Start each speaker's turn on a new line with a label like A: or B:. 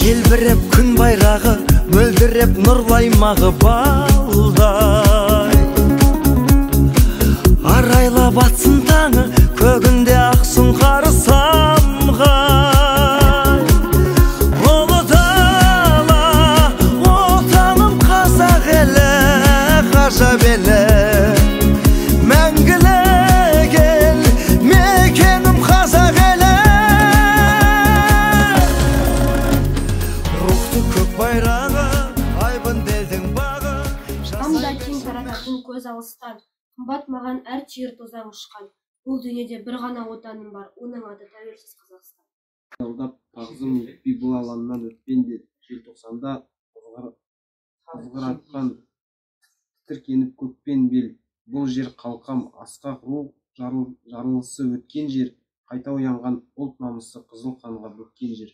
A: Желбіреп күн байрағы, мөлдіреп нұрлаймағы балдай. Арайлап атсын таңы, көгінде ақсын қары самғай. Ұлы дала, отаным қазақ елі, ғажап елі. Мәңгілік ел, мекенім қазақ елі. Байрағы, айбын белдің бағы.
B: Қамда кең тарататын көз алыстан, қымбат маған әр түйір тозаң ұшқан. Бұл дүниеде бір ғана отаным бар, оның аты тәуелсіз Қазақстан.
C: Жылдап тағзым етпей бұл алаңнан өтпенде, желтоқсанда ызғыратқан тітіркеніп көкпен бел. Бұл жер қалқам, асқақ рух жарылысы өткен жер, қайта оянған ұлт намысы қызыл қанға бөккен жер.